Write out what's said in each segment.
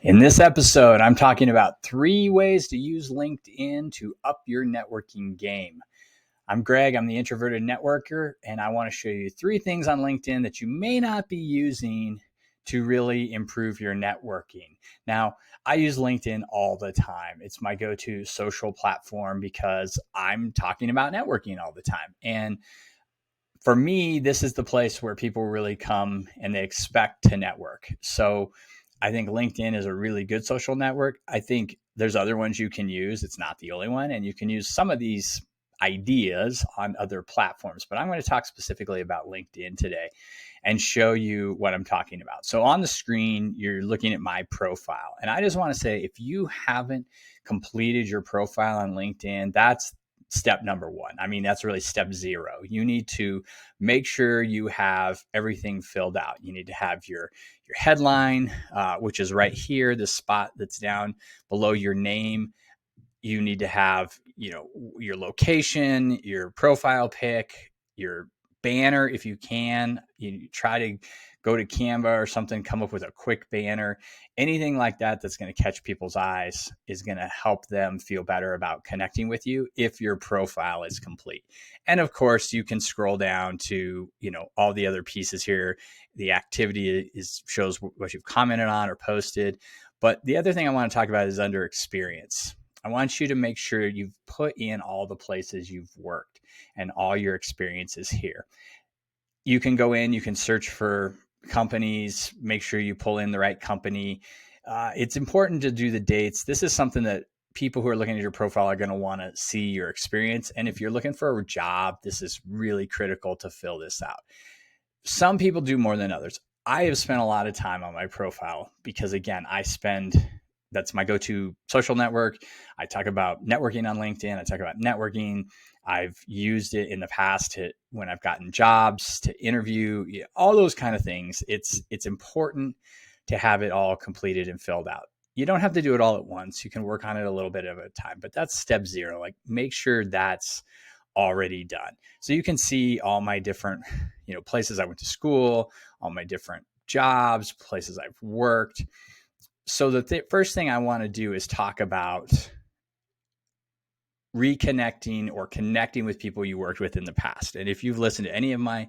In this episode, I'm talking about 3 ways to use LinkedIn to up your networking game. I'm Greg, I'm the Introverted Networker, and I want to show you 3 things on LinkedIn that you may not be using to really improve your networking. Now, I use LinkedIn all the time. It's my go-to social platform because I'm talking about networking all the time. And for me, this is the place where people really come and they expect to network. So I think LinkedIn is a really good social network. I think there's other ones you can use. It's not the only one. And you can use some of these ideas on other platforms. But I'm going to talk specifically about LinkedIn today and show you what I'm talking about. So on the screen, you're looking at my profile. And I just want to say, if you haven't completed your profile on LinkedIn, that's step number 1. I mean, that's really step 0. You need to make sure you have everything filled out. You need to have your headline, which is right here, the spot that's down below your name. You need to have, your location, your profile pic, your banner. If you can, you try to go to Canva or something, come up with a quick banner. Anything like that that's going to catch people's eyes is going to help them feel better about connecting with you if your profile is complete. And of course, you can scroll down to, all the other pieces here. The activity shows what you've commented on or posted. But the other thing I want to talk about is under experience. I want you to make sure you've put in all the places you've worked and all your experiences here. You can go in, you can search for companies, make sure you pull in the right company. It's important to do the dates. This is something that people who are looking at your profile are going to want to see your experience. And if you're looking for a job, this is really critical to fill this out. Some people do more than others. I have spent a lot of time on my profile because, again, that's my go-to social network. I talk about networking on LinkedIn. I talk about networking. I've used it in the past when I've gotten jobs, to interview, all those kind of things. It's important to have it all completed and filled out. You don't have to do it all at once. You can work on it a little bit at a time, but that's step 0. Like, make sure that's already done. So you can see all my different, places I went to school, all my different jobs, places I've worked. So the first thing I want to do is talk about reconnecting or connecting with people you worked with in the past. And if you've listened to any of my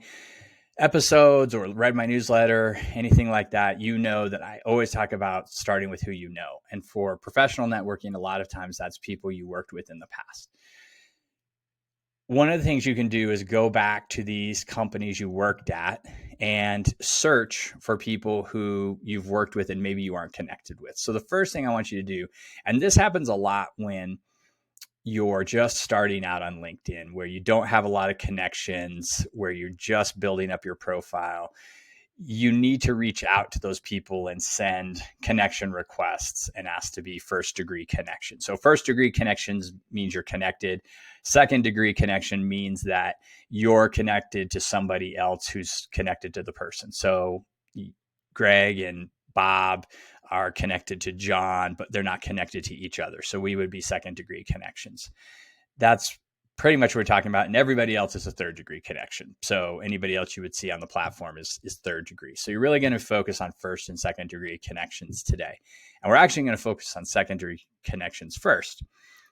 episodes or read my newsletter, anything like that, you know that I always talk about starting with who you know. And for professional networking, a lot of times that's people you worked with in the past. One of the things you can do is go back to these companies you worked at and search for people who you've worked with and maybe you aren't connected with. So the first thing I want you to do, and this happens a lot when you're just starting out on LinkedIn, where you don't have a lot of connections, where you're just building up your profile, you need to reach out to those people and send connection requests and ask to be first degree connection. So first degree connections means you're connected. Second degree connection means that you're connected to somebody else who's connected to the person. So Greg and Bob are connected to John, but they're not connected to each other. So we would be second degree connections. That's pretty much what we're talking about. And everybody else is a third degree connection. So anybody else you would see on the platform is third degree. So you're really going to focus on first and second degree connections today. And we're actually going to focus on secondary connections first.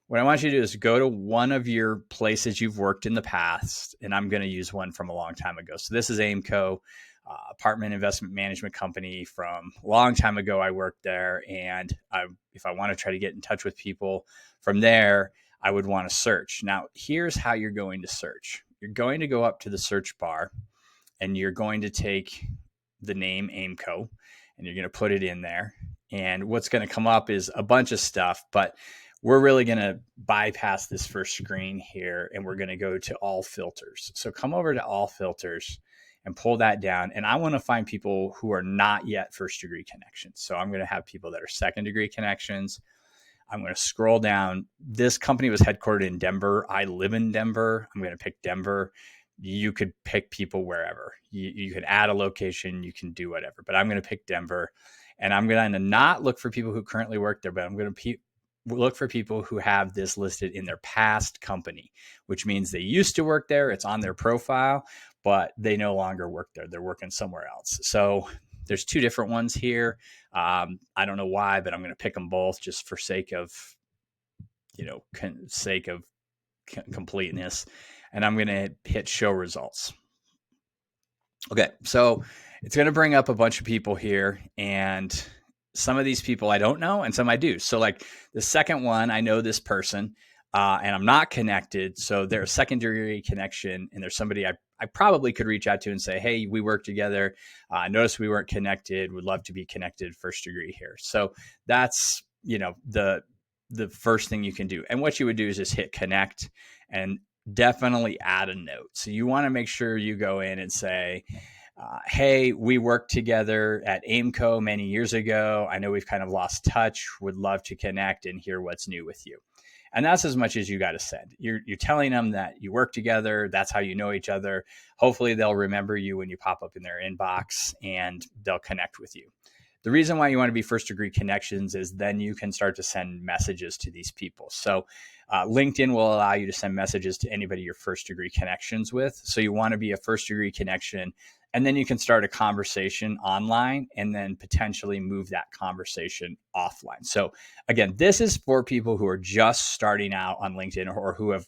What I want you to do is go to one of your places you've worked in the past. And I'm going to use one from a long time ago. So this is Aimco, apartment investment management company from a long time ago. I worked there. And if I want to try to get in touch with people from there, I would want to search. Now, here's how you're going to search. You're going to go up to the search bar and you're going to take the name Aimco and you're going to put it in there. And what's going to come up is a bunch of stuff, but we're really going to bypass this first screen here and we're going to go to all filters. So come over to all filters and pull that down. And I want to find people who are not yet first degree connections. So I'm going to have people that are second degree connections. I'm going to scroll down. This company was headquartered in Denver. I live in Denver. I'm going to pick Denver. You could pick people wherever. You could add a location. You can do whatever. But I'm going to pick Denver. And I'm going to not look for people who currently work there, but I'm going to look for people who have this listed in their past company, which means they used to work there. It's on their profile, but they no longer work there. They're working somewhere else. So There's two different ones here. I don't know why, but I'm going to pick them both just for sake of, completeness. And I'm going to hit show results. Okay, so it's going to bring up a bunch of people here, and some of these people I don't know, and some I do. So like the second one, I know this person, and I'm not connected. So they're a secondary connection, and there's somebody I probably could reach out to and say, hey, we work together. I noticed we weren't connected. Would love to be connected first degree here. So that's, the first thing you can do. And what you would do is just hit connect and definitely add a note. So you want to make sure you go in and say, hey, we worked together at Aimco many years ago. I know we've kind of lost touch. Would love to connect and hear what's new with you. And that's as much as you got to send. You're telling them that you work together. That's how you know each other. Hopefully they'll remember you when you pop up in their inbox and they'll connect with you. The reason why you want to be first degree connections is then you can start to send messages to these people. So LinkedIn will allow you to send messages to anybody you're first degree connections with. So you want to be a first degree connection, and then you can start a conversation online and then potentially move that conversation offline. So again, this is for people who are just starting out on LinkedIn or who have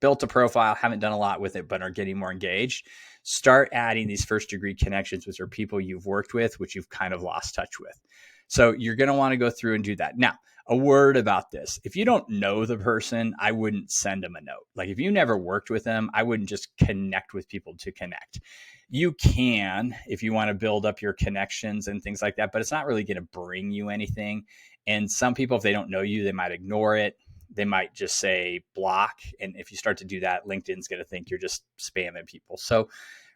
built a profile, haven't done a lot with it, but are getting more engaged. Start adding these first degree connections, which are people you've worked with, which you've kind of lost touch with. So you're going to want to go through and do that. Now, a word about this. If you don't know the person, I wouldn't send them a note. Like if you never worked with them, I wouldn't just connect with people to connect. You can, if you want to build up your connections and things like that, but it's not really going to bring you anything. And some people, if they don't know you, they might ignore it. They might just say block. And if you start to do that, LinkedIn's going to think you're just spamming people. So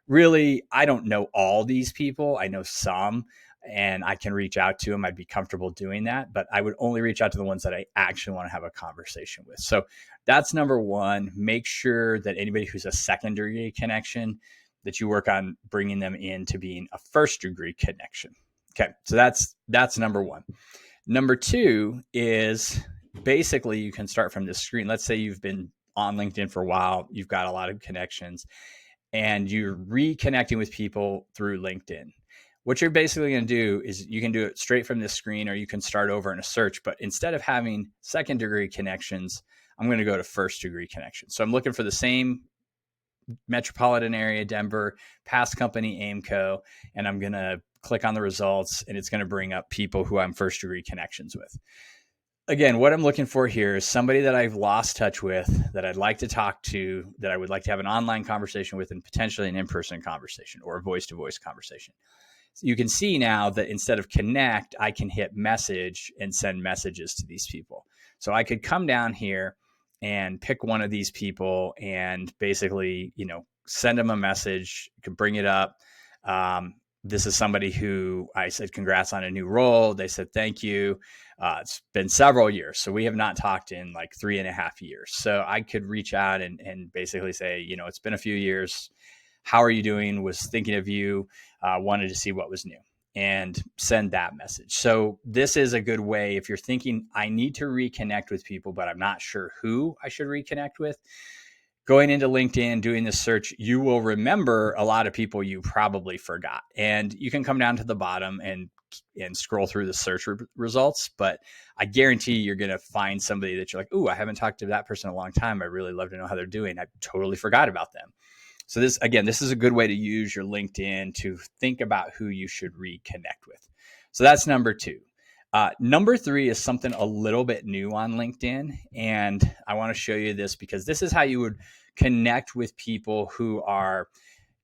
really, I don't know all these people. I know some, and I can reach out to them. I'd be comfortable doing that, but I would only reach out to the ones that I actually want to have a conversation with. So that's number one. Make sure that anybody who's a secondary connection, that you work on bringing them into being a first degree connection. Okay, so that's number one. Number two is basically you can start from this screen. Let's say you've been on LinkedIn for a while, you've got a lot of connections, and you're reconnecting with people through LinkedIn. What you're basically going to do is you can do it straight from this screen, or you can start over in a search. But instead of having second degree connections, I'm going to go to first degree connections. So I'm looking for the same metropolitan area, Denver, past company Aimco, and I'm going to click on the results, and it's going to bring up people who I'm first degree connections with. Again, what I'm looking for here is somebody that I've lost touch with, that I'd like to talk to, that I would like to have an online conversation with, and potentially an in-person conversation or a voice-to-voice conversation. So you can see now that instead of connect, I can hit message and send messages to these people. So I could come down here and pick one of these people and basically, send them a message, could bring it up. This is somebody who I said, congrats on a new role. They said, thank you. It's been several years. So we have not talked in like 3.5 years. So I could reach out and basically say, it's been a few years. How are you doing? Was thinking of you, wanted to see what was new, and send that message. So this is a good way if you're thinking, I need to reconnect with people, but I'm not sure who I should reconnect with. Going into LinkedIn, doing this search, you will remember a lot of people you probably forgot. And you can come down to the bottom and scroll through the search results. But I guarantee you're going to find somebody that you're like, ooh, I haven't talked to that person in a long time. I really love to know how they're doing. I totally forgot about them. So this is a good way to use your LinkedIn to think about who you should reconnect with. So that's number two. Number three is something a little bit new on LinkedIn. And I want to show you this because this is how you would connect with people who are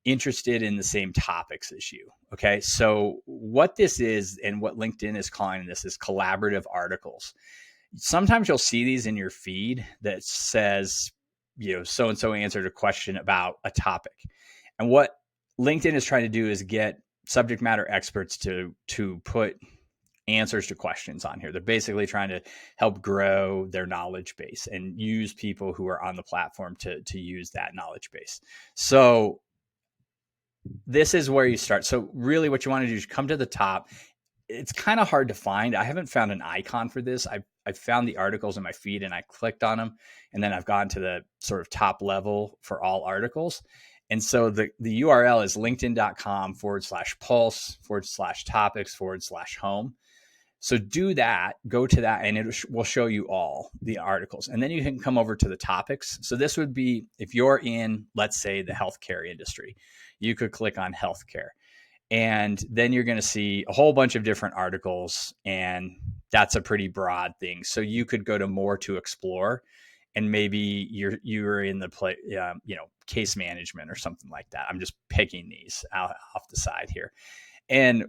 interested in the same topics as you. Okay. So what this is and what LinkedIn is calling this is collaborative articles. Sometimes you'll see these in your feed that says, so-and-so answered a question about a topic. And what LinkedIn is trying to do is get subject matter experts to put answers to questions on here. They're basically trying to help grow their knowledge base and use people who are on the platform to use that knowledge base. So this is where you start. So really what you want to do is come to the top. It's kind of hard to find. I haven't found an icon for this. I've found the articles in my feed and I clicked on them, and then I've gone to the sort of top level for all articles. And so the URL is linkedin.com/pulse/topics/home. So do that, go to that, and it will show you all the articles. And then you can come over to the topics. So this would be, if you're in, let's say, the healthcare industry, you could click on healthcare. And then you're going to see a whole bunch of different articles, and that's a pretty broad thing. So you could go to more to explore, and maybe you're in the case management or something like that. I'm just picking these out off the side here. And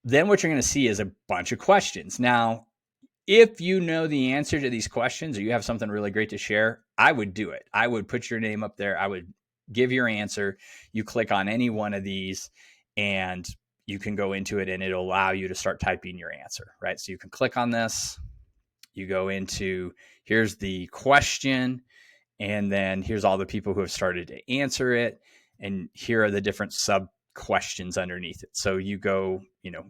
then what you're going to see is a bunch of questions. Now, if you know the answer to these questions, or you have something really great to share, I would do it. I would put your name up there. I would give your answer. You click on any one of these, and you can go into it, and it'll allow you to start typing your answer, right? So you can click on this. You go into, here's the question, and then here's all the people who have started to answer it, and here are the different sub questions underneath it. So you go,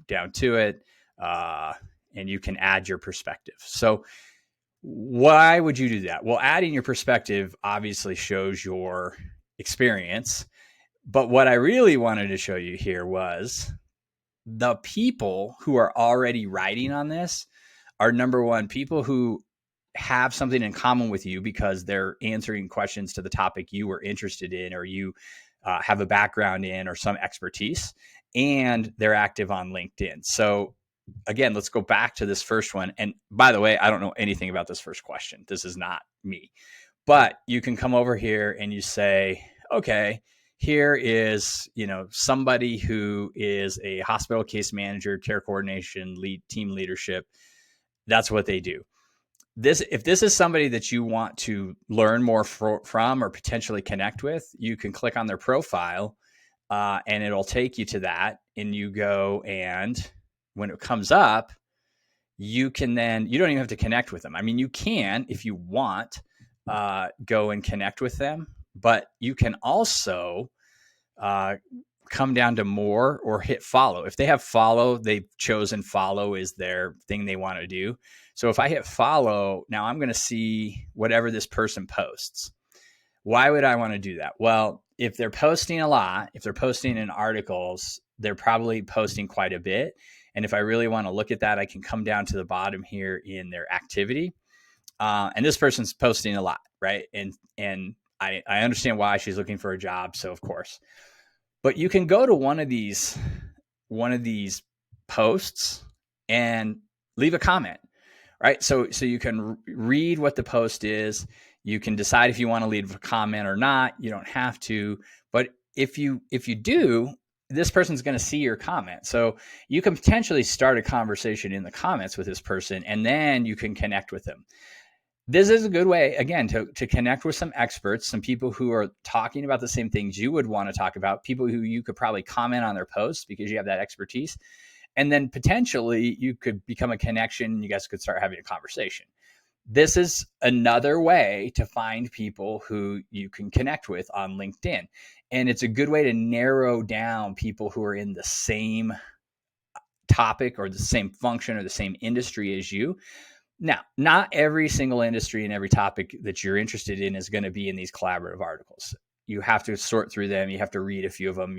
down to it, and you can add your perspective. So why would you do that? Well, adding your perspective obviously shows your experience. But what I really wanted to show you here was the people who are already writing on this are, number one, people who have something in common with you because they're answering questions to the topic you were interested in, or you have a background in, or some expertise, and they're active on LinkedIn. So again, let's go back to this first one. And by the way, I don't know anything about this first question. This is not me. But you can come over here and you say, okay, here is, somebody who is a hospital case manager, care coordination, team leadership. That's what they do. If this is somebody that you want to learn more from or potentially connect with, you can click on their profile, and it'll take you to that. And you go, and when it comes up, you don't even have to connect with them. I mean, you can, if you want, go and connect with them, but you can also come down to more or hit follow. If they have follow, they've chosen follow is their thing they want to do. So if I hit follow, now I'm going to see whatever this person posts. Why would I want to do that? Well, if they're posting a lot, if they're posting in articles, they're probably posting quite a bit. And if I really want to look at that, I can come down to the bottom here in their activity. And this person's posting a lot, right? And I understand why. She's looking for a job, so of course. But you can go to one of these posts and leave a comment, right? So you can read what the post is. You can decide if you want to leave a comment or not. You don't have to, but if you do, this person's going to see your comment. So you can potentially start a conversation in the comments with this person, and then you can connect with them. This is a good way, again, to connect with some experts, some people who are talking about the same things you would want to talk about, people who you could probably comment on their posts because you have that expertise. And then potentially you could become a connection, and you guys could start having a conversation. This is another way to find people who you can connect with on LinkedIn. And it's a good way to narrow down people who are in the same topic or the same function or the same industry as you. Now, not every single industry and every topic that you're interested in is going to be in these collaborative articles. You have to sort through them. You have to read a few of them.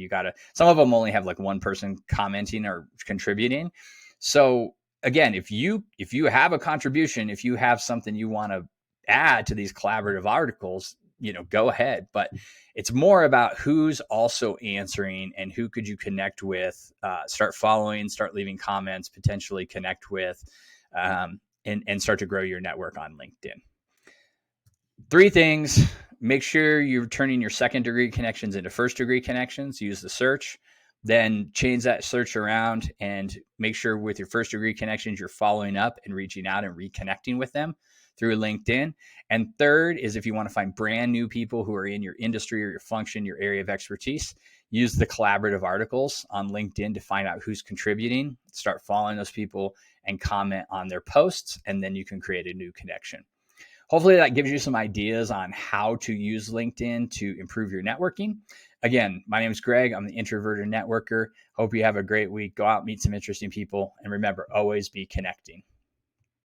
Some of them only have like one person commenting or contributing. So again, if you have a contribution, if you have something you want to add to these collaborative articles, go ahead. But it's more about who's also answering and who could you connect with, start following, start leaving comments, potentially connect with, and start to grow your network on LinkedIn. 3 things. Make sure you're turning your second degree connections into first degree connections. Use the search. Then change that search around and make sure with your first degree connections, you're following up and reaching out and reconnecting with them through LinkedIn. And third is, if you want to find brand new people who are in your industry or your function, your area of expertise, use the collaborative articles on LinkedIn to find out who's contributing, start following those people and comment on their posts, and then you can create a new connection. Hopefully that gives you some ideas on how to use LinkedIn to improve your networking. Again, my name is Greg. I'm the Introverted Networker. Hope you have a great week. Go out, meet some interesting people, and remember, always be connecting.